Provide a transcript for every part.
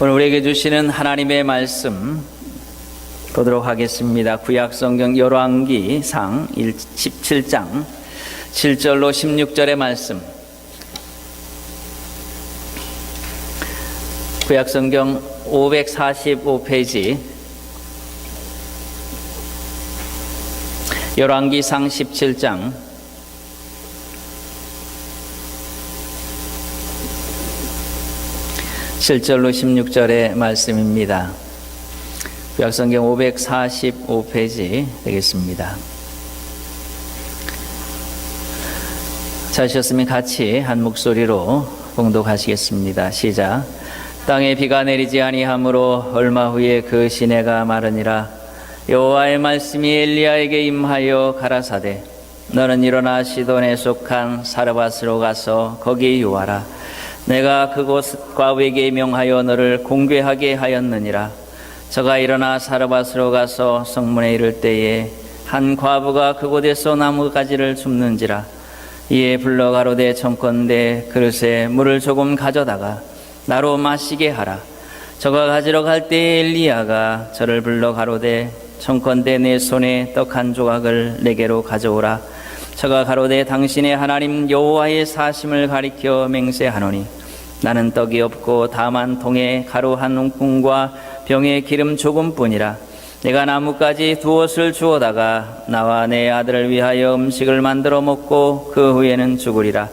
오늘 우리에게 주시는 하나님의 말씀 보도록 하겠습니다. 구약성경 열왕기상 17장 7절로 16절의 말씀. 구약성경 545페이지 열왕기상 17장 7절로 16절의 말씀입니다. 구약성경 545페이지 되겠습니다. 찾으셨으면 같이 한 목소리로 봉독하시겠습니다. 시작. 땅에 비가 내리지 아니하므로 얼마 후에 그 시내가 마르니라. 여호와의 말씀이 엘리야에게 임하여 가라사대 너는 일어나 시돈에 속한 사르밧으로 가서 거기 유하라. 내가 그곳 과부에게 명하여 너를 공궤하게 하였느니라. 저가 일어나 사르밧으로 가서 성문에 이를 때에 한 과부가 그곳에서 나무가지를 줍는지라. 이에 불러 가로되 청컨대 그릇에 물을 조금 가져다가 나로 마시게 하라. 저가 가지러 갈 때에 엘리야가 저를 불러 가로되 청컨대 내 손에 떡 한 조각을 내게로 가져오라. 저가 가로되 당신의 하나님 여호와의 사심을 가리켜 맹세하노니 나는 떡이 없고 다만 통에 가루 한 움큼과 병에 기름 조금뿐이라. 내가 나뭇가지 두엇을 주워다가 나와 내 아들을 위하여 음식을 만들어 먹고 그 후에는 죽으리라.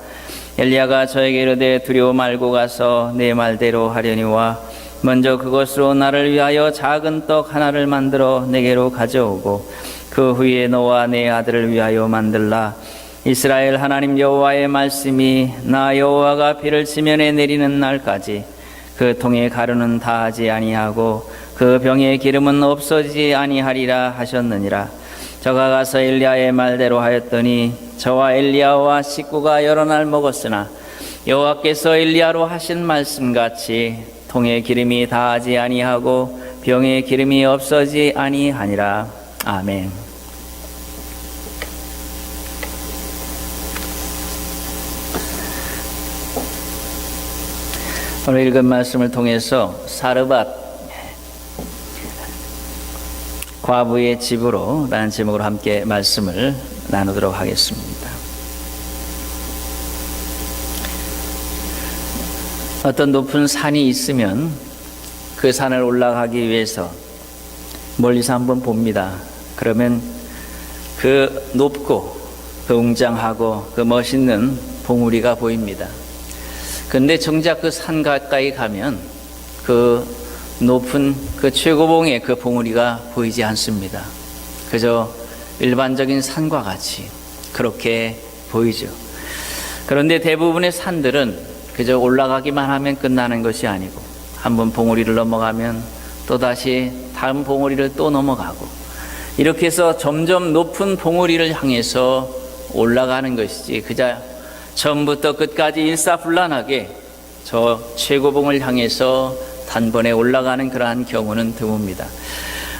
엘리야가 저에게 이르되 두려워 말고 가서 내 말대로 하려니와 먼저 그것으로 나를 위하여 작은 떡 하나를 만들어 내게로 가져오고 그 후에 너와 내 아들을 위하여 만들라. 이스라엘 하나님 여호와의 말씀이 나 여호와가 비를 지면에 내리는 날까지 그 통에 가루는 다하지 아니하고 그 병에 기름은 없어지지 아니하리라 하셨느니라. 저가 가서 엘리야의 말대로 하였더니 저와 엘리야와 식구가 여러 날 먹었으나 여호와께서 엘리야로 하신 말씀같이 통에 기름이 다하지 아니하고 병에 기름이 없어지지 아니하니라. 아멘. 오늘 읽은 말씀을 통해서 사르밧 과부의 집으로 라는 제목으로 함께 말씀을 나누도록 하겠습니다. 어떤 높은 산이 있으면 그 산을 올라가기 위해서 멀리서 한번 봅니다. 그러면 그 높고 그 웅장하고 그 멋있는 봉우리가 보입니다. 근데 정작 그 산 가까이 가면 그 높은 그 최고봉의 그 봉우리가 보이지 않습니다. 그저 일반적인 산과 같이 그렇게 보이죠. 그런데 대부분의 산들은 그저 올라가기만 하면 끝나는 것이 아니고 한번 봉우리를 넘어가면 또다시 다른 봉우리를 또 넘어가고 이렇게 해서 점점 높은 봉우리를 향해서 올라가는 것이지 그저 처음부터 끝까지 일사불란하게 저 최고봉을 향해서 단번에 올라가는 그러한 경우는 드뭅니다.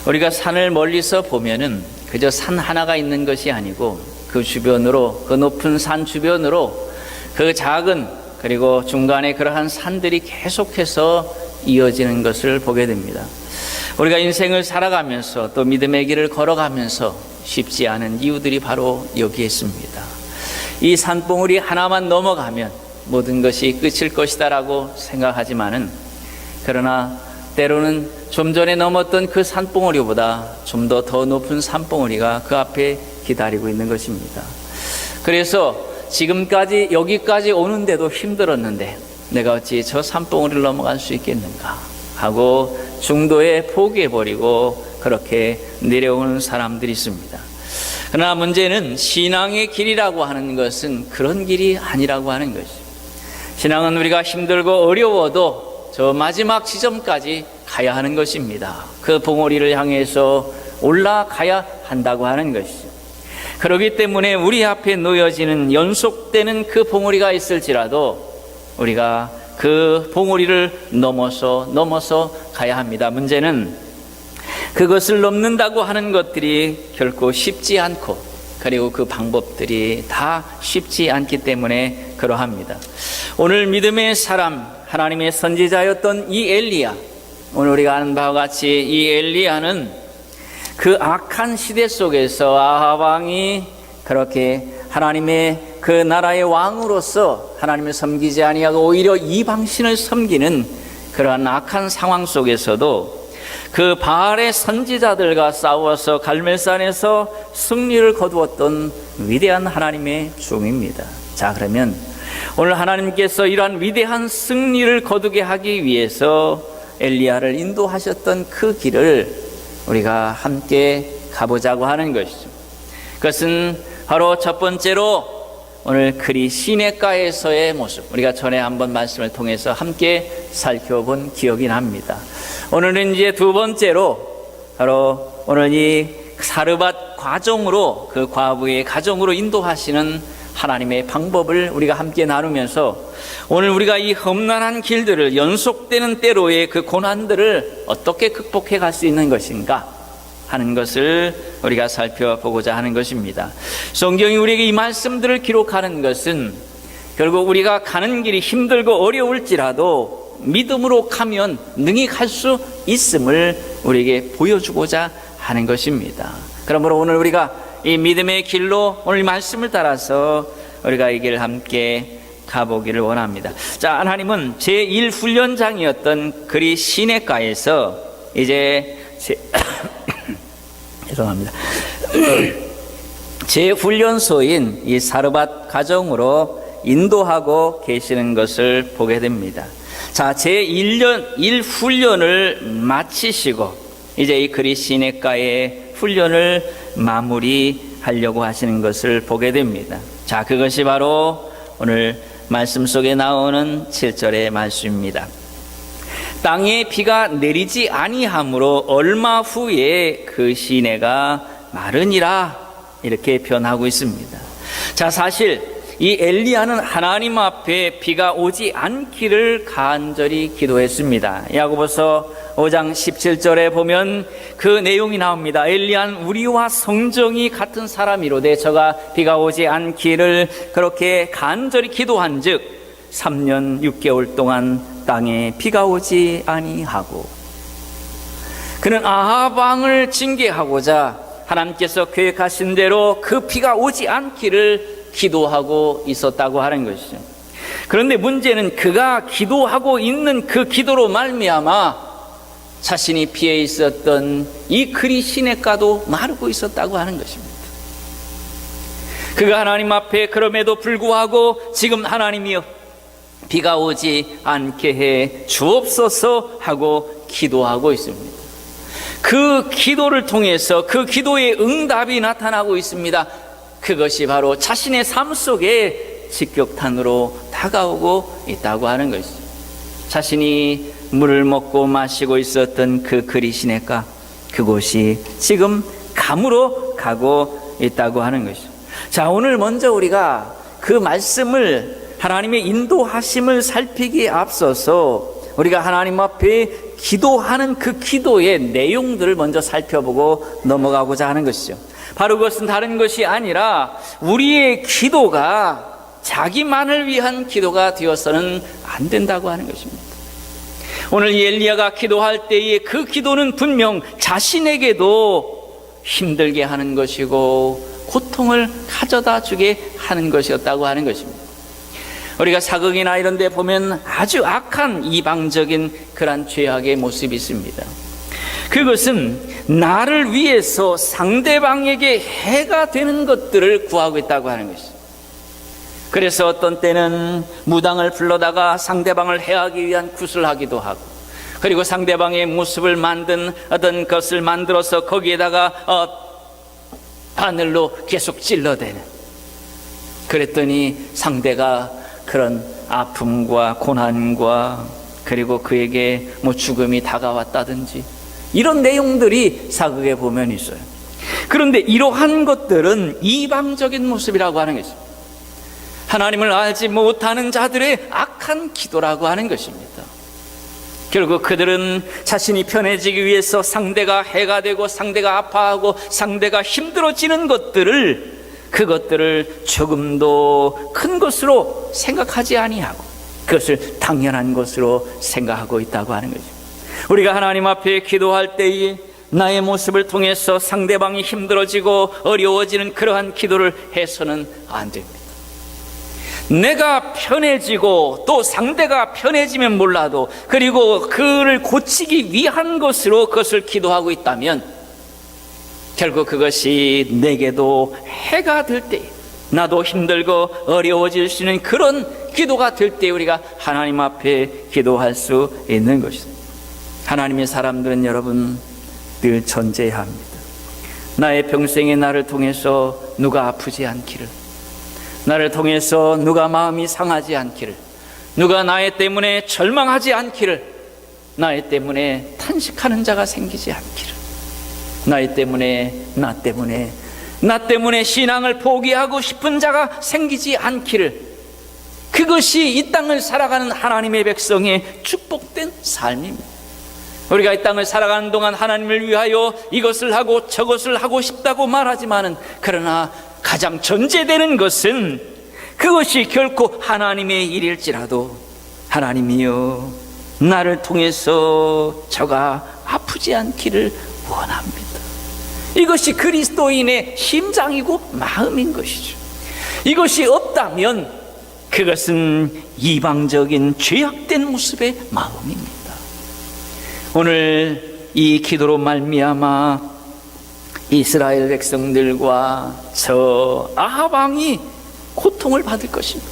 우리가 산을 멀리서 보면은 그저 산 하나가 있는 것이 아니고 그 주변으로 그 높은 산 주변으로 그 작은 그리고 중간에 그러한 산들이 계속해서 이어지는 것을 보게 됩니다. 우리가 인생을 살아가면서 또 믿음의 길을 걸어가면서 쉽지 않은 이유들이 바로 여기에 있습니다. 이 산봉우리 하나만 넘어가면 모든 것이 끝일 것이다라고 생각하지만은 그러나 때로는 좀 전에 넘었던 그 산봉우리보다 좀 더 높은 산봉우리가 그 앞에 기다리고 있는 것입니다. 그래서 지금까지 여기까지 오는데도 힘들었는데 내가 어찌 저 산봉우리를 넘어갈 수 있겠는가 하고 중도에 포기해버리고 그렇게 내려오는 사람들이 있습니다. 그러나 문제는 신앙의 길이라고 하는 것은 그런 길이 아니라고 하는 것이죠. 신앙은 우리가 힘들고 어려워도 저 마지막 지점까지 가야 하는 것입니다. 그 봉우리를 향해서 올라가야 한다고 하는 것이죠. 그렇기 때문에 우리 앞에 놓여지는 연속되는 그 봉우리가 있을지라도 우리가 그 봉우리를 넘어서 가야 합니다. 문제는 그것을 넘는다고 하는 것들이 결코 쉽지 않고 그리고 그 방법들이 다 쉽지 않기 때문에 그러합니다. 오늘 믿음의 사람 하나님의 선지자였던 이 엘리야, 오늘 우리가 아는 바와 같이 이 엘리야는 그 악한 시대 속에서 아합 왕이 그렇게 하나님의 그 나라의 왕으로서 하나님을 섬기지 아니하고 오히려 이방신을 섬기는 그러한 악한 상황 속에서도 그 바알의 선지자들과 싸워서 갈멜산에서 승리를 거두었던 위대한 하나님의 종입니다. 자, 그러면 오늘 하나님께서 이러한 위대한 승리를 거두게 하기 위해서 엘리야를 인도하셨던 그 길을 우리가 함께 가보자고 하는 것이죠. 그것은 바로 첫 번째로 오늘 그리 시냇가에서의 모습, 우리가 전에 한번 말씀을 통해서 함께 살펴본 기억이 납니다. 오늘은 이제 두 번째로 바로 오늘 이 사르밧 가정으로, 그 과부의 가정으로 인도하시는 하나님의 방법을 우리가 함께 나누면서 오늘 우리가 이 험난한 길들을, 연속되는 때로의 그 고난들을 어떻게 극복해 갈 수 있는 것인가 하는 것을 우리가 살펴보고자 하는 것입니다. 성경이 우리에게 이 말씀들을 기록하는 것은 결국 우리가 가는 길이 힘들고 어려울지라도 믿음으로 가면 능히 갈 수 있음을 우리에게 보여주고자 하는 것입니다. 그러므로 오늘 우리가 이 믿음의 길로 오늘 말씀을 따라서 우리가 이 길을 함께 가보기를 원합니다. 자, 하나님은 제1훈련장이었던 그리 시냇가에서 이제 죄송합니다. 제 훈련소인 이 사르밧 가정으로 인도하고 계시는 것을 보게 됩니다. 자, 제1훈련을 마치시고 이제 이 그리 시냇가의 훈련을 마무리하려고 하시는 것을 보게 됩니다. 자, 그것이 바로 오늘 말씀 속에 나오는 7절의 말씀입니다. 땅에 비가 내리지 아니하므로 얼마 후에 그 시내가 마르니라, 이렇게 표현하고 있습니다. 자, 사실 이 엘리야는 하나님 앞에 비가 오지 않기를 간절히 기도했습니다. 야고보서 5장 17절에 보면 그 내용이 나옵니다. 엘리야는 우리와 성정이 같은 사람이로되 저가 비가 오지 않기를 그렇게 간절히 기도한 즉 3년 6개월 동안 땅에 비가 오지 아니하고, 그는 아합 왕을 징계하고자 하나님께서 계획하신 대로 그 비가 오지 않기를 기도하고 있었다고 하는 것이죠. 그런데 문제는 그가 기도하고 있는 그 기도로 말미암아 자신이 피해 있었던 이 그리 시냇가도 마르고 있었다고 하는 것입니다. 그가 하나님 앞에 그럼에도 불구하고 지금 하나님이여 비가 오지 않게 해 주옵소서 하고 기도하고 있습니다. 그 기도를 통해서 그 기도의 응답이 나타나고 있습니다. 그것이 바로 자신의 삶 속에 직격탄으로 다가오고 있다고 하는 것이죠. 자신이 물을 먹고 마시고 있었던 그 그리 시냇가, 그곳이 지금 감으로 가고 있다고 하는 것이죠. 자, 오늘 먼저 우리가 그 말씀을, 하나님의 인도하심을 살피기에 앞서서 우리가 하나님 앞에 기도하는 그 기도의 내용들을 먼저 살펴보고 넘어가고자 하는 것이죠. 바로 그것은 다른 것이 아니라 우리의 기도가 자기만을 위한 기도가 되어서는 안 된다고 하는 것입니다. 오늘 이 엘리야가 기도할 때에 그 기도는 분명 자신에게도 힘들게 하는 것이고 고통을 가져다 주게 하는 것이었다고 하는 것입니다. 우리가 사극이나 이런 데 보면 아주 악한 이방적인 그런 죄악의 모습이 있습니다. 그것은 나를 위해서 상대방에게 해가 되는 것들을 구하고 있다고 하는 것이죠. 그래서 어떤 때는 무당을 불러다가 상대방을 해하기 위한 굿을 하기도 하고, 그리고 상대방의 모습을 만든 어떤 것을 만들어서 거기에다가 바늘로 계속 찔러대는, 그랬더니 상대가 그런 아픔과 고난과 그리고 그에게 죽음이 다가왔다든지 이런 내용들이 사극에 보면 있어요. 그런데 이러한 것들은 이방적인 모습이라고 하는 것입니다. 하나님을 알지 못하는 자들의 악한 기도라고 하는 것입니다. 결국 그들은 자신이 편해지기 위해서 상대가 해가 되고 상대가 아파하고 상대가 힘들어지는 그것들을 조금도 큰 것으로 생각하지 아니하고 그것을 당연한 것으로 생각하고 있다고 하는 거죠. 우리가 하나님 앞에 기도할 때에 나의 모습을 통해서 상대방이 힘들어지고 어려워지는 그러한 기도를 해서는 안 됩니다. 내가 편해지고 또 상대가 편해지면 몰라도, 그리고 그를 고치기 위한 것으로 그것을 기도하고 있다면 결국 그것이 내게도 해가 될 때, 나도 힘들고 어려워질 수 있는 그런 기도가 될 때 우리가 하나님 앞에 기도할 수 있는 것입니다. 하나님의 사람들은 여러분 늘 존재해야 합니다. 나의 평생에 나를 통해서 누가 아프지 않기를, 나를 통해서 누가 마음이 상하지 않기를, 누가 나의 때문에 절망하지 않기를, 나의 때문에 탄식하는 자가 생기지 않기를, 나의 때문에 나 때문에 신앙을 포기하고 싶은 자가 생기지 않기를, 그것이 이 땅을 살아가는 하나님의 백성의 축복된 삶입니다. 우리가 이 땅을 살아가는 동안 하나님을 위하여 이것을 하고 저것을 하고 싶다고 말하지만은, 그러나 가장 전제되는 것은 그것이 결코 하나님의 일일지라도 하나님이여 나를 통해서 저가 아프지 않기를 원합니다. 이것이 그리스도인의 심장이고 마음인 것이죠. 이것이 없다면 그것은 이방적인 죄악된 모습의 마음입니다. 오늘 이 기도로 말미암아 이스라엘 백성들과 저 아합 왕이 고통을 받을 것입니다.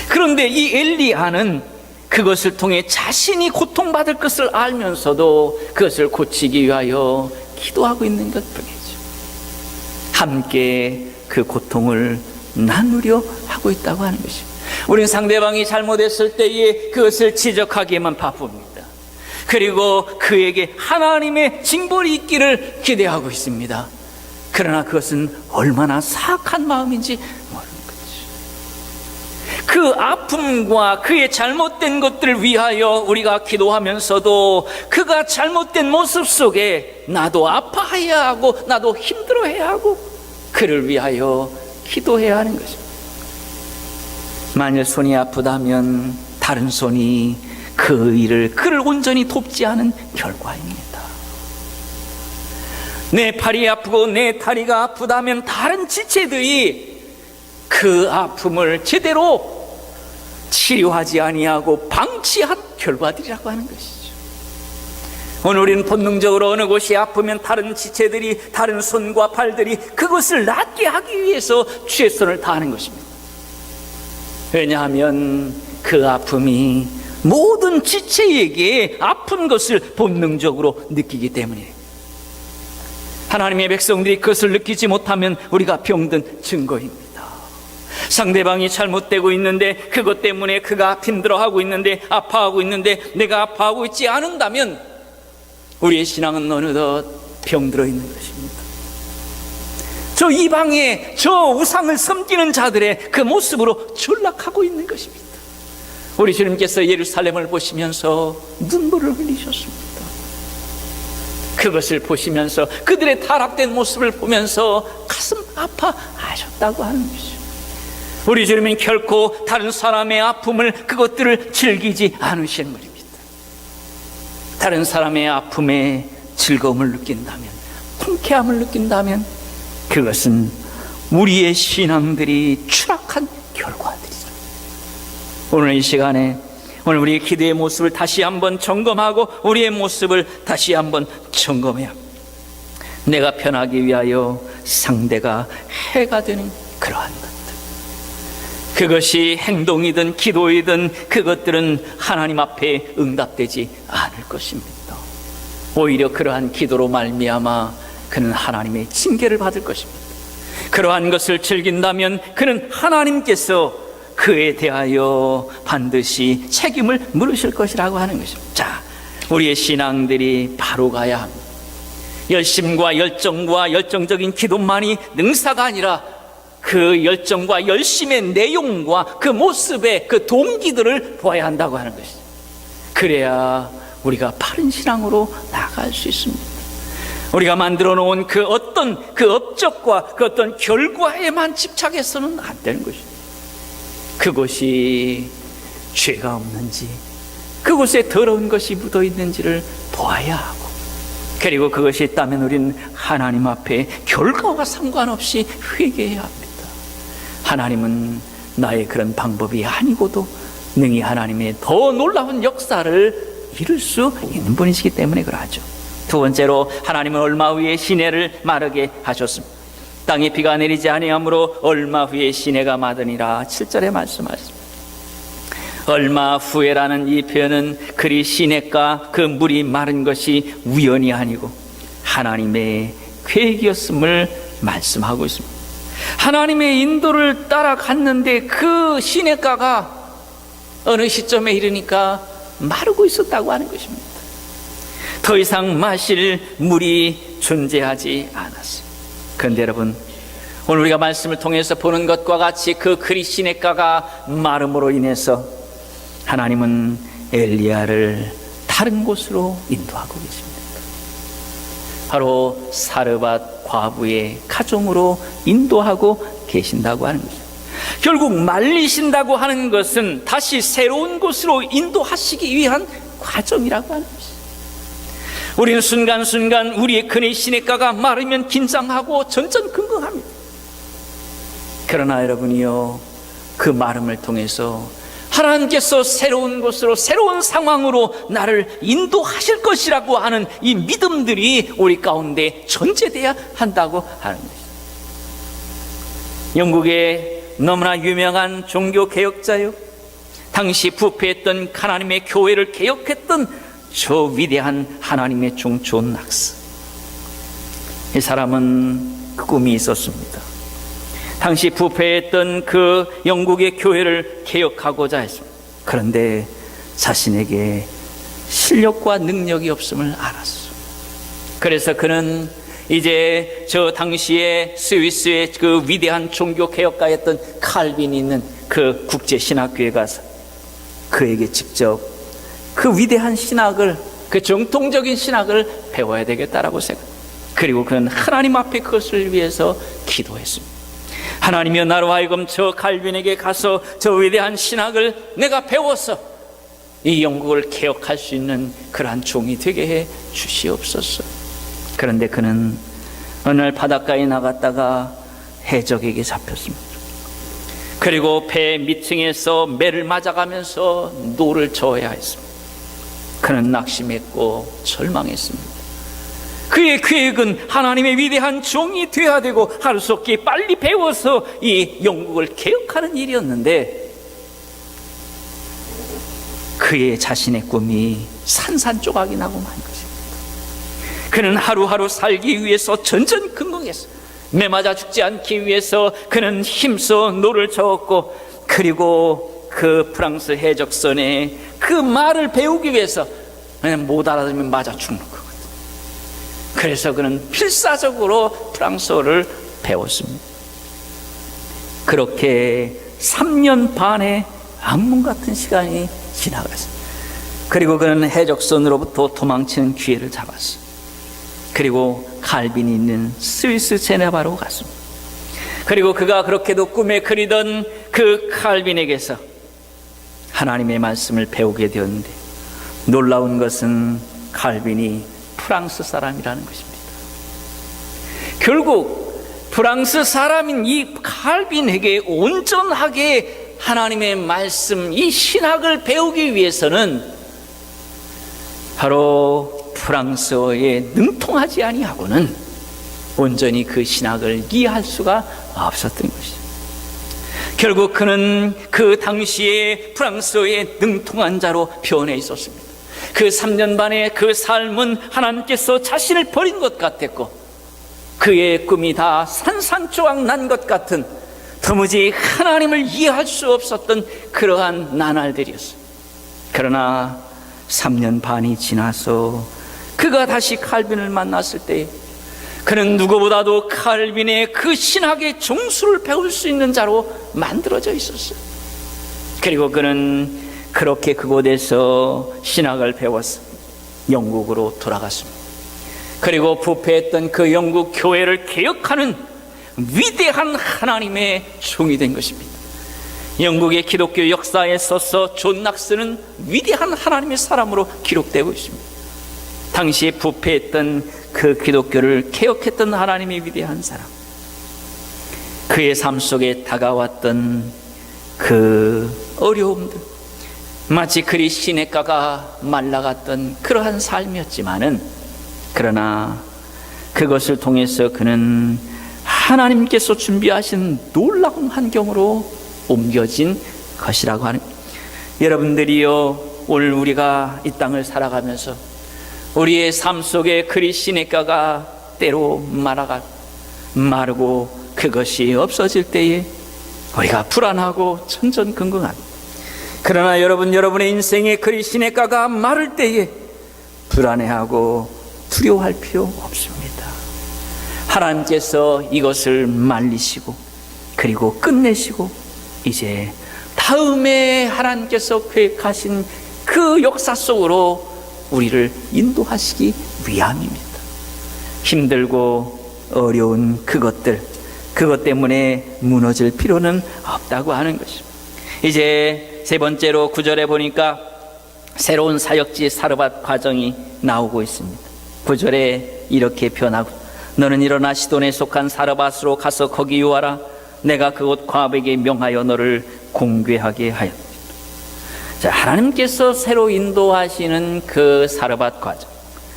그런데 이 엘리야는 그것을 통해 자신이 고통받을 것을 알면서도 그것을 고치기 위하여 기도하고 있는 것뿐이죠. 함께 그 고통을 나누려 하고 있다고 하는 것입니다. 우리는 상대방이 잘못했을 때에 그것을 지적하기에만 바쁩니다. 그리고 그에게 하나님의 징벌이 있기를 기대하고 있습니다. 그러나 그것은 얼마나 사악한 마음인지 모르는 거죠. 그 아픔과 그의 잘못된 것들을 위하여 우리가 기도하면서도 그가 잘못된 모습 속에 나도 아파해야 하고 나도 힘들어해야 하고 그를 위하여 기도해야 하는 것입니다. 만일 손이 아프다면 다른 손이 그를 온전히 돕지 않은 결과입니다. 내 팔이 아프고 내 다리가 아프다면 다른 지체들이 그 아픔을 제대로 치료하지 아니하고 방치한 결과들이라고 하는 것이죠. 오늘 우리는 본능적으로 어느 곳이 아프면 다른 지체들이, 다른 손과 팔들이 그것을 낫게 하기 위해서 최선을 다하는 것입니다. 왜냐하면 그 아픔이 모든 지체에게 아픈 것을 본능적으로 느끼기 때문이에요. 하나님의 백성들이 그것을 느끼지 못하면 우리가 병든 증거입니다. 상대방이 잘못되고 있는데 그것 때문에 그가 힘들어하고 있는데 아파하고 있는데 내가 아파하고 있지 않는다면 우리의 신앙은 어느덧 병들어 있는 것입니다. 저 이방의 저 우상을 섬기는 자들의 그 모습으로 전락하고 있는 것입니다. 우리 주님께서 예루살렘을 보시면서 눈물을 흘리셨습니다. 그것을 보시면서 그들의 타락된 모습을 보면서 가슴 아파하셨다고 하는 것이죠. 우리 주님은 결코 다른 사람의 아픔을, 그것들을 즐기지 않으시는 것입니다. 다른 사람의 아픔에 즐거움을 느낀다면, 통쾌함을 느낀다면 그것은 우리의 신앙들이 추락한 결과들이죠. 오늘 이 시간에 오늘 우리의 기도의 모습을 다시 한번 점검하고 우리의 모습을 다시 한번 점검해야 합니다. 내가 편하기 위하여 상대가 해가 되는 그러한 것들, 그것이 행동이든 기도이든 그것들은 하나님 앞에 응답되지 않을 것입니다. 오히려 그러한 기도로 말미암아 그는 하나님의 징계를 받을 것입니다. 그러한 것을 즐긴다면 그는 하나님께서 그에 대하여 반드시 책임을 물으실 것이라고 하는 것입니다. 자, 우리의 신앙들이 바로 가야 합니다. 열심과 열정과 열정적인 기도만이 능사가 아니라 그 열정과 열심의 내용과 그 모습의 그 동기들을 보아야 한다고 하는 것이죠. 그래야 우리가 바른 신앙으로 나아갈 수 있습니다. 우리가 만들어 놓은 그 어떤 그 업적과 그 어떤 결과에만 집착해서는 안 되는 것입니다. 그것이 죄가 없는지 그곳에 더러운 것이 묻어 있는지를 보아야 하고, 그리고 그것이 있다면 우리는 하나님 앞에 결과와 상관없이 회개해야 합니다. 하나님은 나의 그런 방법이 아니고도 능히 하나님의 더 놀라운 역사를 이룰 수 있는 분이시기 때문에 그러하죠. 두 번째로, 하나님은 얼마 후에 시내를 마르게 하셨습니다. 땅에 비가 내리지 아니하므로 얼마 후에 시내가 마르니라. 7절에 말씀하셨습니다. 얼마 후에라는 이 표현은 그리 시냇가 그 물이 마른 것이 우연이 아니고 하나님의 계획이었음을 말씀하고 있습니다. 하나님의 인도를 따라갔는데 그 시냇가가 어느 시점에 이르니까 마르고 있었다고 하는 것입니다. 더 이상 마실 물이 존재하지 않았어요. 그런데 여러분, 오늘 우리가 말씀을 통해서 보는 것과 같이 그 그리 시냇가가 마름으로 인해서 하나님은 엘리야를 다른 곳으로 인도하고 계십니다. 바로 사르밧 과부의 가정으로 인도하고 계신다고 하는 것입니다. 결국 말리신다고 하는 것은 다시 새로운 곳으로 인도하시기 위한 과정이라고 하는 것입니다. 우리는 순간순간 우리의 그네 시냇가가 마르면 긴장하고 전전긍긍합니다. 그러나 여러분이요, 그 마름을 통해서 하나님께서 새로운 곳으로, 새로운 상황으로 나를 인도하실 것이라고 하는 이 믿음들이 우리 가운데 전제되어야 한다고 하는 것입니다. 영국의 너무나 유명한 종교개혁자요, 당시 부패했던 하나님의 교회를 개혁했던 저 위대한 하나님의 종 존 낙스, 이 사람은 그 꿈이 있었습니다. 당시 부패했던 그 영국의 교회를 개혁하고자 했습니다. 그런데 자신에게 실력과 능력이 없음을 알았어. 그래서 그는 이제 저 당시에 스위스의 그 위대한 종교 개혁가였던 칼빈이 있는 그 국제신학교에 가서 그에게 직접 그 위대한 신학을, 그 정통적인 신학을 배워야 되겠다라고 생각합니다. 그리고 그는 하나님 앞에 그것을 위해서 기도했습니다. 하나님이여, 나로 하여금 저 칼빈에게 가서 저 위대한 신학을 내가 배워서 이 영국을 개혁할 수 있는 그러한 종이 되게 해 주시옵소서. 그런데 그는 어느 날 바닷가에 나갔다가 해적에게 잡혔습니다. 그리고 배 밑층에서 매를 맞아가면서 노를 저어야 했습니다. 그는 낙심했고 절망했습니다. 그의 계획은 하나님의 위대한 종이 되어야 되고 하루속히 빨리 배워서 이 영국을 개혁하는 일이었는데, 그의 자신의 꿈이 산산조각이 나고 만 것입니다. 그는 하루하루 살기 위해서 전전긍긍했어요. 매 맞아 죽지 않기 위해서 그는 힘써 노를 저었고, 그리고 그 프랑스 해적선에 그 말을 배우기 위해서 그냥 못 알아들으면 맞아 죽는 거거든요. 그래서 그는 필사적으로 프랑스어를 배웠습니다. 그렇게 3년 반의 악몽 같은 시간이 지나갔어요. 그리고 그는 해적선으로부터 도망치는 기회를 잡았어요. 그리고 칼빈이 있는 스위스 제네바로 갔습니다. 그리고 그가 그렇게도 꿈에 그리던 그 칼빈에게서 하나님의 말씀을 배우게 되었는데, 놀라운 것은 칼빈이 프랑스 사람이라는 것입니다. 결국 프랑스 사람인 이 칼빈에게 온전하게 하나님의 말씀, 이 신학을 배우기 위해서는 바로 프랑스어에 능통하지 아니하고는 온전히 그 신학을 이해할 수가 없었던 것이죠. 결국 그는 그 당시에 프랑스어에 능통한 자로 변해 있었습니다. 그 3년 반의 그 삶은 하나님께서 자신을 버린 것 같았고, 그의 꿈이 다 산산조각 난 것 같은, 도무지 하나님을 이해할 수 없었던 그러한 나날들이었어요. 그러나 3년 반이 지나서 그가 다시 칼빈을 만났을 때, 그는 누구보다도 칼빈의 그 신학의 종수를 배울 수 있는 자로 만들어져 있었어요. 그리고 그는 그렇게 그곳에서 신학을 배워서 영국으로 돌아갔습니다. 그리고 부패했던 그 영국 교회를 개혁하는 위대한 하나님의 종이 된 것입니다. 영국의 기독교 역사에 있어서 존 낙스는 위대한 하나님의 사람으로 기록되고 있습니다. 당시에 부패했던 그 기독교를 개혁했던 하나님의 위대한 사람. 그의 삶 속에 다가왔던 그 어려움들, 마치 그리 시냇가가 말라갔던 그러한 삶이었지만은, 그러나 그것을 통해서 그는 하나님께서 준비하신 놀라운 환경으로 옮겨진 것이라고 하는. 여러분들이요, 오늘 우리가 이 땅을 살아가면서 우리의 삶 속에 그리 시냇가가 때로 마르고 그것이 없어질 때에 우리가 불안하고 천전긍긍합니다. 그러나 여러분의 인생에 그리 시냇가가 마를 때에 불안해하고 두려워할 필요 없습니다. 하나님께서 이것을 말리시고 그리고 끝내시고 이제 다음에 하나님께서 계획하신 그 역사 속으로 우리를 인도하시기 위함입니다. 힘들고 어려운 그것 때문에 무너질 필요는 없다고 하는 것입니다. 이제 세 번째로 9절에 보니까 새로운 사역지 사르밧 과정이 나오고 있습니다. 9절에 이렇게 표현하고, 너는 일어나 시돈에 속한 사르밧으로 가서 거기 유하라. 내가 그곳 과부에게 명하여 너를 공궤하게 하였다. 자, 하나님께서 새로 인도하시는 그 사르밧 과정,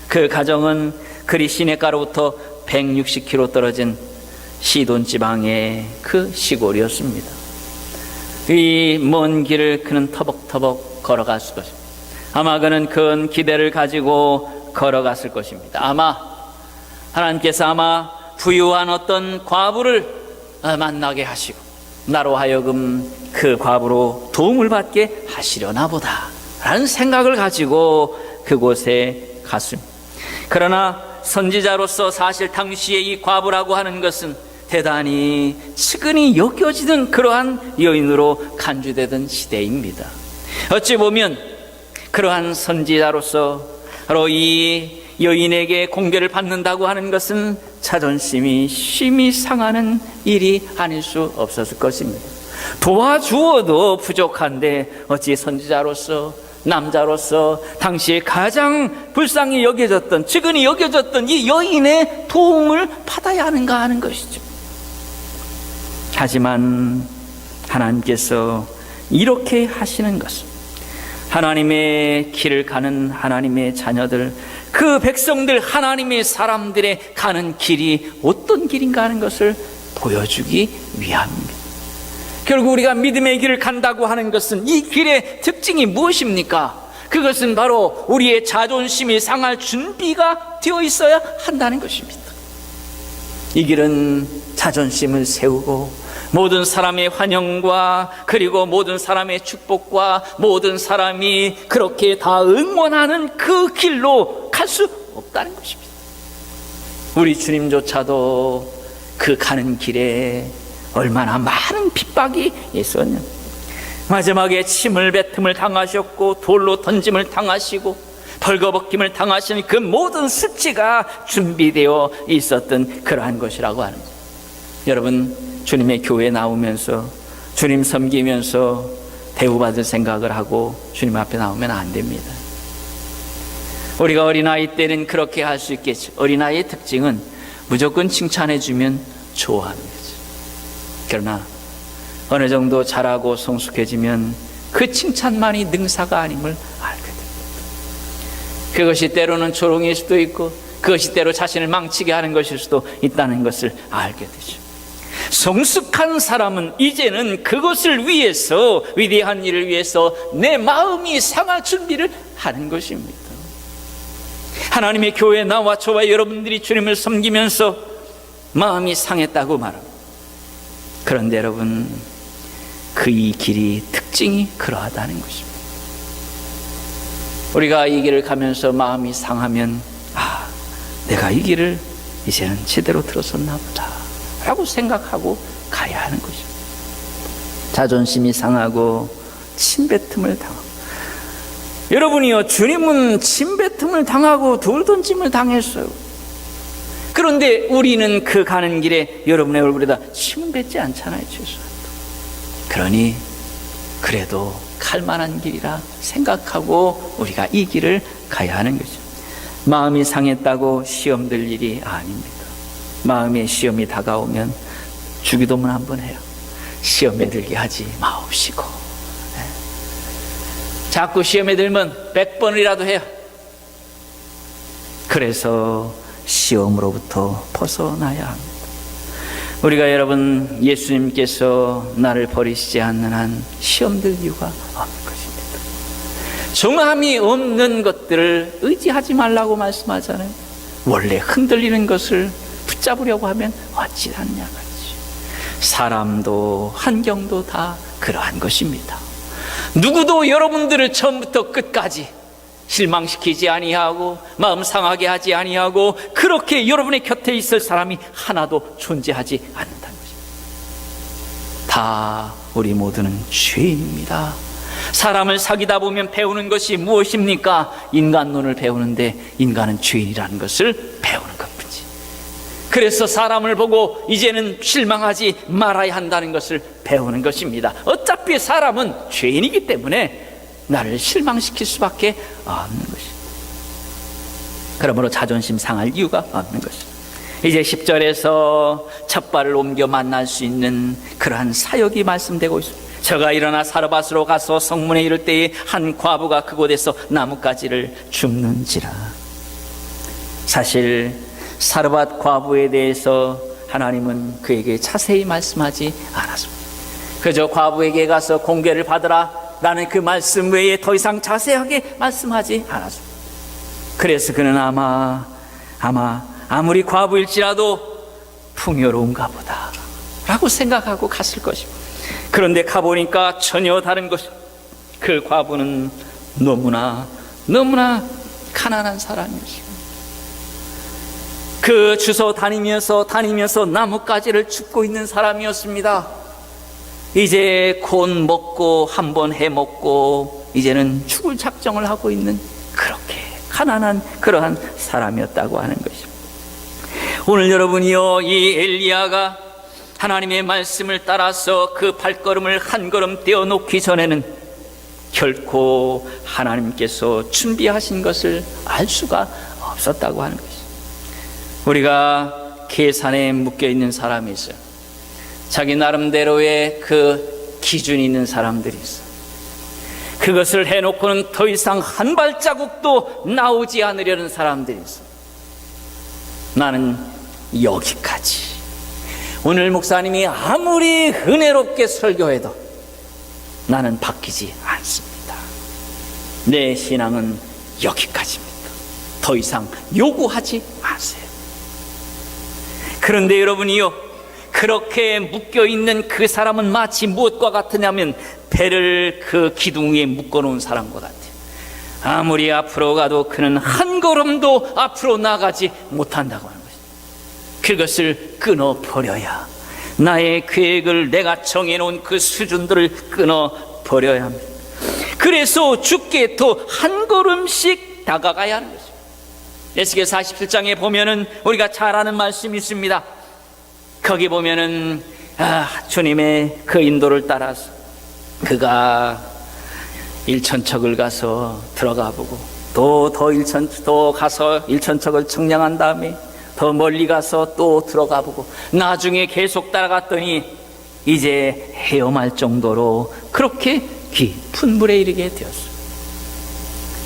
그 과정은 그리 시냇가로부터 160km 떨어진 시돈 지방의 그 시골이었습니다. 이 먼 길을 그는 터벅터벅 걸어갔을 것입니다. 아마 그는 큰 기대를 가지고 걸어갔을 것입니다. 아마 하나님께서 부유한 어떤 과부를 만나게 하시고 나로 하여금 그 과부로 도움을 받게 하시려나 보다 라는 생각을 가지고 그곳에 갔습니다. 그러나 선지자로서 사실 당시에 이 과부라고 하는 것은 대단히 측은히 여겨지던 그러한 여인으로 간주되던 시대입니다. 어찌 보면 그러한 선지자로서 바로 이 여인에게 공개를 받는다고 하는 것은 자존심이 심히 상하는 일이 아닐 수 없었을 것입니다. 도와주어도 부족한데 어찌 선지자로서, 남자로서 당시에 가장 불쌍히 여겨졌던, 측은히 여겨졌던 이 여인의 도움을 받아야 하는가 하는 것이죠. 하지만 하나님께서 이렇게 하시는 것은 하나님의 길을 가는 하나님의 자녀들, 그 백성들, 하나님의 사람들의 가는 길이 어떤 길인가 하는 것을 보여주기 위함입니다. 결국 우리가 믿음의 길을 간다고 하는 것은 이 길의 특징이 무엇입니까? 그것은 바로 우리의 자존심이 상할 준비가 되어 있어야 한다는 것입니다. 이 길은 자존심을 세우고 모든 사람의 환영과 그리고 모든 사람의 축복과 모든 사람이 그렇게 다 응원하는 그 길로 갈 수 없다는 것입니다. 우리 주님조차도 그 가는 길에 얼마나 많은 핍박이 있었냐. 마지막에 침을 뱉음을 당하셨고 돌로 던짐을 당하시고 벌거벗김을 당하시는 그 모든 수치가 준비되어 있었던 그러한 것이라고 하는 거예요. 여러분, 주님의 교회에 나오면서 주님 섬기면서 대우받을 생각을 하고 주님 앞에 나오면 안 됩니다. 우리가 어린아이 때는 그렇게 할 수 있겠죠. 어린아이의 특징은 무조건 칭찬해주면 좋아하는 거죠. 그러나 어느 정도 자라고 성숙해지면 그 칭찬만이 능사가 아님을 알게 됩니다. 그것이 때로는 조롱일 수도 있고 그것이 때로 자신을 망치게 하는 것일 수도 있다는 것을 알게 되죠. 성숙한 사람은 이제는 그것을 위해서, 위대한 일을 위해서 내 마음이 상할 준비를 하는 것입니다. 하나님의 교회에 나와 저와 여러분들이 주님을 섬기면서 마음이 상했다고 말합니다. 그런데 여러분, 그 이 길이 특징이 그러하다는 것입니다. 우리가 이 길을 가면서 마음이 상하면 내가 이 길을 이제는 제대로 들어섰나 보다 라고 생각하고 가야 하는 것입니다. 자존심이 상하고 침뱉음을 당하고, 여러분이요, 주님은 침뱉음을 당하고 돌 던짐을 당했어요. 그런데 우리는 그 가는 길에 여러분의 얼굴에다 침은 뱉지 않잖아요. 최소한. 그러니 그래도 갈만한 길이라 생각하고 우리가 이 길을 가야 하는 거죠. 마음이 상했다고 시험 들 일이 아닙니다. 마음에 시험이 다가오면 주기도문 한번 해요. 시험에 들게 하지 마옵시고. 자꾸 시험에 들면 100번이라도 해요. 그래서 시험으로부터 벗어나야 합니다. 우리가 여러분, 예수님께서 나를 버리시지 않는 한 시험 들 이유가 없는 것입니다. 정함이 없는 것들을 의지하지 말라고 말씀하잖아요. 원래 흔들리는 것을 붙잡으려고 하면 어찌 않냐 말이지. 사람도 환경도 다 그러한 것입니다. 누구도 여러분들을 처음부터 끝까지 실망시키지 아니하고 마음 상하게 하지 아니하고 그렇게 여러분의 곁에 있을 사람이 하나도 존재하지 않는다는 것입니다. 다 우리 모두는 죄인입니다. 사람을 사귀다 보면 배우는 것이 무엇입니까? 인간론을 배우는데 인간은 죄인이라는 것을 배우는 것뿐이지. 그래서 사람을 보고 이제는 실망하지 말아야 한다는 것을 배우는 것입니다. 어차피 사람은 죄인이기 때문에 나를 실망시킬 수밖에 없는 것입니다. 그러므로 자존심 상할 이유가 없는 것입니다. 이제 10절에서 첫 발을 옮겨 만날 수 있는 그러한 사역이 말씀되고 있습니다. 저가 일어나 사르밧으로 가서 성문에 이를 때에 한 과부가 그곳에서 나뭇가지를 줍는지라. 사실 사르밧 과부에 대해서 하나님은 그에게 자세히 말씀하지 않았습니다. 그저 과부에게 가서 공개를 받으라 라는 그 말씀 외에 더 이상 자세하게 말씀하지 않았습니다. 그래서 그는 아무리 과부일지라도 풍요로운가 보다 라고 생각하고 갔을 것입니다. 그런데 가보니까 전혀 다른 것입니다. 그 과부는 너무나 가난한 사람이었습니다. 그 주소 다니면서 나뭇가지를 줍고 있는 사람이었습니다. 이제 곧 먹고 한번 해먹고 이제는 죽을 작정을 하고 있는 그렇게 가난한 그러한 사람이었다고 하는 것입니다. 오늘 여러분이요, 이 엘리야가 하나님의 말씀을 따라서 그 발걸음을 한 걸음 떼어놓기 전에는 결코 하나님께서 준비하신 것을 알 수가 없었다고 하는 것입니다. 우리가 계산에 묶여있는 사람이 있어요. 자기 나름대로의 그 기준이 있는 사람들이 있어. 그것을 해놓고는 더 이상 한 발자국도 나오지 않으려는 사람들이 있어. 나는 여기까지. 오늘 목사님이 아무리 은혜롭게 설교해도 나는 바뀌지 않습니다. 내 신앙은 여기까지입니다. 더 이상 요구하지 마세요. 그런데 여러분이요, 그렇게 묶여있는 그 사람은 마치 무엇과 같으냐면 배를 그 기둥 위에 묶어놓은 사람과 같아요. 아무리 앞으로 가도 그는 한 걸음도 앞으로 나가지 못한다고 하는 것입니다. 그것을 끊어버려야, 나의 계획을 내가 정해놓은 그 수준들을 끊어버려야 합니다. 그래서 주께 더 한 걸음씩 다가가야 하는 것입니다. 에스겔 47장에 보면은 우리가 잘 아는 말씀이 있습니다. 거기 보면은 주님의 그 인도를 따라서 그가 일천척을 가서 들어가 보고 또 가서 일천척을 청량한 다음에 더 멀리 가서 또 들어가 보고 나중에 계속 따라갔더니 이제 헤엄할 정도로 그렇게 깊은 물에 이르게 되었습니다.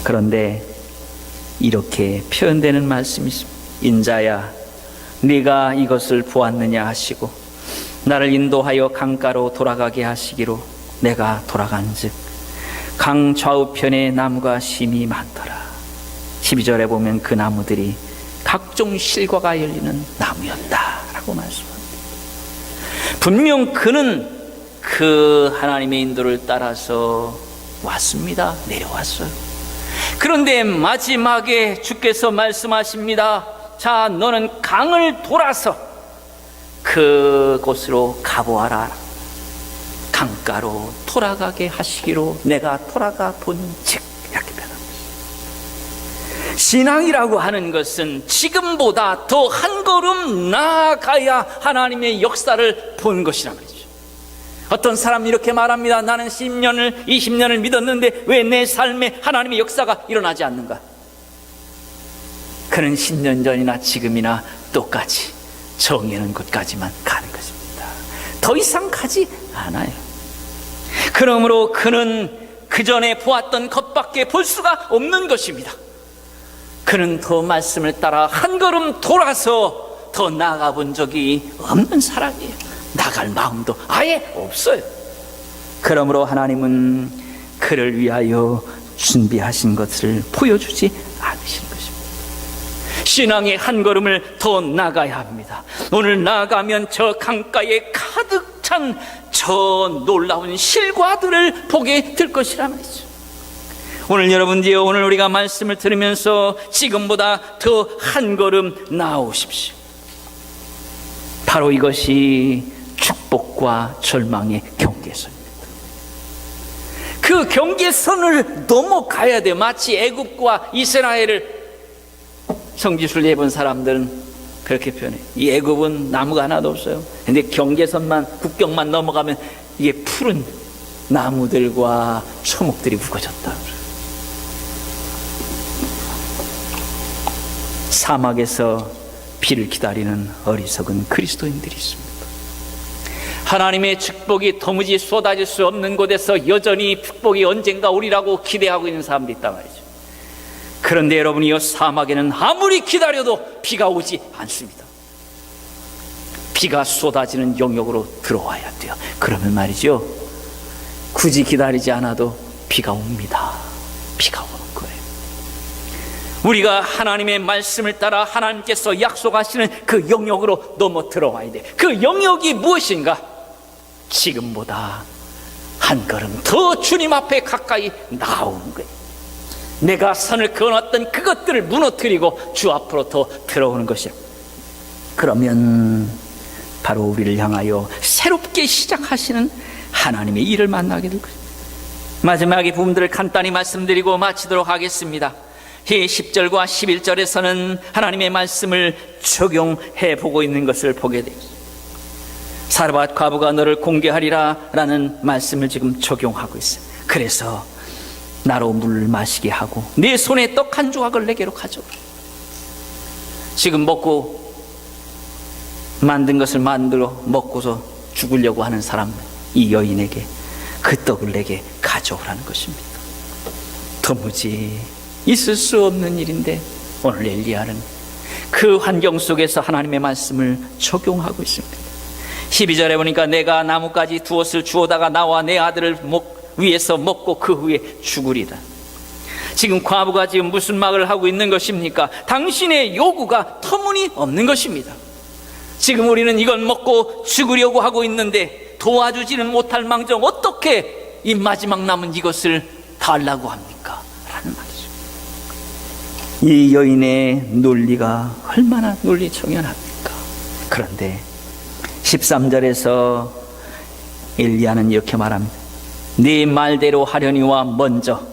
그런데 이렇게 표현되는 말씀이 있습니다. 인자야, 네가 이것을 보았느냐 하시고 나를 인도하여 강가로 돌아가게 하시기로 내가 돌아간즉 강 좌우편에 나무가 심이 많더라. 12절에 보면 그 나무들이 각종 실과가 열리는 나무였다라고 말씀합니다. 분명 그는 그 하나님의 인도를 따라서 왔습니다. 내려왔어요. 그런데 마지막에 주께서 말씀하십니다. 자, 너는 강을 돌아서 그곳으로 가보아라. 강가로 돌아가게 하시기로 내가 돌아가 본즉, 이렇게 표현합니다. 신앙이라고 하는 것은 지금보다 더 한 걸음 나아가야 하나님의 역사를 본 것이란 말이죠. 어떤 사람은 이렇게 말합니다. 나는 10년을 20년을 믿었는데 왜 내 삶에 하나님의 역사가 일어나지 않는가? 그는 10년 전이나 지금이나 똑같이 정해놓은 곳까지만 가는 것입니다. 더 이상 가지 않아요. 그러므로 그는 그 전에 보았던 것밖에 볼 수가 없는 것입니다. 그는 더 말씀을 따라 한 걸음 돌아서 더 나아가 본 적이 없는 사람이에요. 나갈 마음도 아예 없어요. 그러므로 하나님은 그를 위하여 준비하신 것을 보여주지 않으시는 것입니다. 신앙의 한 걸음을 더 나가야 합니다. 오늘 나가면 저 강가에 가득 찬 저 놀라운 실과들을 보게 될 것이라 말이죠. 오늘 여러분들이요, 오늘 우리가 말씀을 들으면서 지금보다 더 한 걸음 나아오십시오. 바로 이것이 축복과 절망의 경계선입니다. 그 경계선을 넘어가야 돼요. 마치 애굽과 이스라엘을 성지순례 해본 사람들은 그렇게 표현해요. 이 애굽은 나무가 하나도 없어요. 근데 경계선만, 국경만 넘어가면 이게 푸른 나무들과 초목들이 우거졌다. 사막에서 비를 기다리는 어리석은 그리스도인들이 있습니다. 하나님의 축복이 도무지 쏟아질 수 없는 곳에서 여전히 축복이 언젠가 오리라고 기대하고 있는 사람들이 있단 말이죠. 그런데 여러분이요, 사막에는 아무리 기다려도 비가 오지 않습니다. 비가 쏟아지는 영역으로 들어와야 돼요. 그러면 말이죠, 굳이 기다리지 않아도 비가 옵니다. 비가 오는 거예요. 우리가 하나님의 말씀을 따라 하나님께서 약속하시는 그 영역으로 넘어 들어와야 돼요. 그 영역이 무엇인가? 지금보다 한 걸음 더 주님 앞에 가까이 나오는 거예요. 내가 선을 그어놨던 그것들을 무너뜨리고 주 앞으로 더 들어오는 것이야. 그러면 바로 우리를 향하여 새롭게 시작하시는 하나님의 일을 만나게 될 것입니다. 마지막에 부분들을 간단히 말씀드리고 마치도록 하겠습니다. 10절과 11절에서는 하나님의 말씀을 적용해 보고 있는 것을 보게 됩니다. 사르밧 과부가 너를 공개하리라 라는 말씀을 지금 적용하고 있어요. 그래서 나로 물을 마시게 하고 내 손에 떡 한 조각을 내게로 가져오라. 지금 먹고 만든 것을 만들어 먹고서 죽으려고 하는 사람, 이 여인에게 그 떡을 내게 가져오라는 것입니다. 도무지 있을 수 없는 일인데 오늘 엘리야는 그 환경 속에서 하나님의 말씀을 적용하고 있습니다. 12절에 보니까 내가 나뭇가지 두엇을 주워다가 나와 내 아들을 위에서 먹고 그 후에 죽으리다. 지금 과부가 지금 무슨 말을 하고 있는 것입니까? 당신의 요구가 터무니없는 것입니다. 지금 우리는 이걸 먹고 죽으려고 하고 있는데 도와주지는 못할 망정 어떻게 이 마지막 남은 이것을 달라고 합니까? 라는 말이죠. 이 여인의 논리가 얼마나 논리청연합니까? 그런데 13절에서 엘리야는 이렇게 말합니다. 네 말대로 하려니와 먼저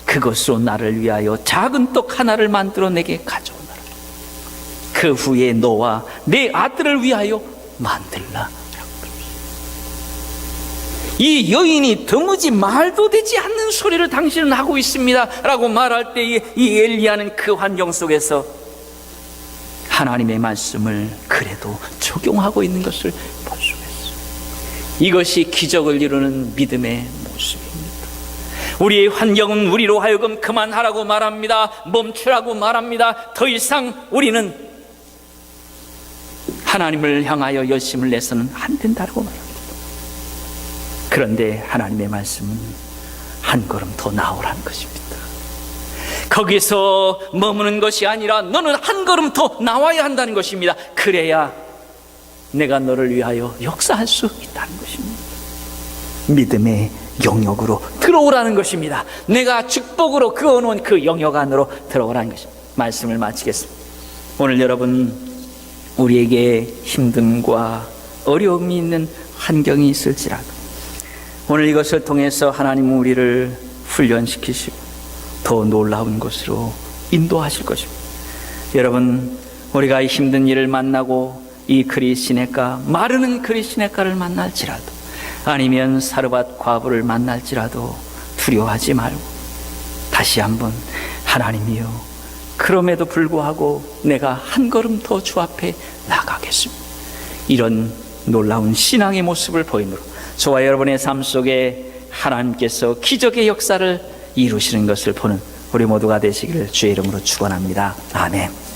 그것으로 나를 위하여 작은 떡 하나를 만들어 내게 가져오너라. 그 후에 너와 내 아들을 위하여 만들라. 이 여인이 도무지 말도 되지 않는 소리를 당신은 하고 있습니다 라고 말할 때에 이 엘리야는 그 환경 속에서 하나님의 말씀을 그래도 적용하고 있는 것을 볼 수 있어요. 이것이 기적을 이루는 믿음의 모습입니다. 우리의 환경은 우리로 하여금 그만하라고 말합니다. 멈추라고 말합니다. 더 이상 우리는 하나님을 향하여 열심을 내서는 안 된다고 말합니다. 그런데 하나님의 말씀은 한 걸음 더 나오라는 것입니다. 거기서 머무는 것이 아니라 너는 한 걸음 더 나와야 한다는 것입니다. 그래야 내가 너를 위하여 역사할 수 있다는 것입니다. 믿음의 영역으로 들어오라는 것입니다. 내가 축복으로 그어놓은 그 영역 안으로 들어오라는 것입니다. 말씀을 마치겠습니다. 오늘 여러분, 우리에게 힘듦과 어려움이 있는 환경이 있을지라도 오늘 이것을 통해서 하나님은 우리를 훈련시키시고 더 놀라운 곳으로 인도하실 것입니다. 여러분, 우리가 이 힘든 일을 만나고 이 그리시네가, 마르는 그리시네가를 만날지라도 아니면 사르밧 과부를 만날지라도 두려워하지 말고 다시 한번 하나님이여, 그럼에도 불구하고 내가 한 걸음 더 주 앞에 나가겠습니다. 이런 놀라운 신앙의 모습을 보이므로 저와 여러분의 삶 속에 하나님께서 기적의 역사를 이루시는 것을 보는 우리 모두가 되시기를 주의 이름으로 축원합니다. 아멘.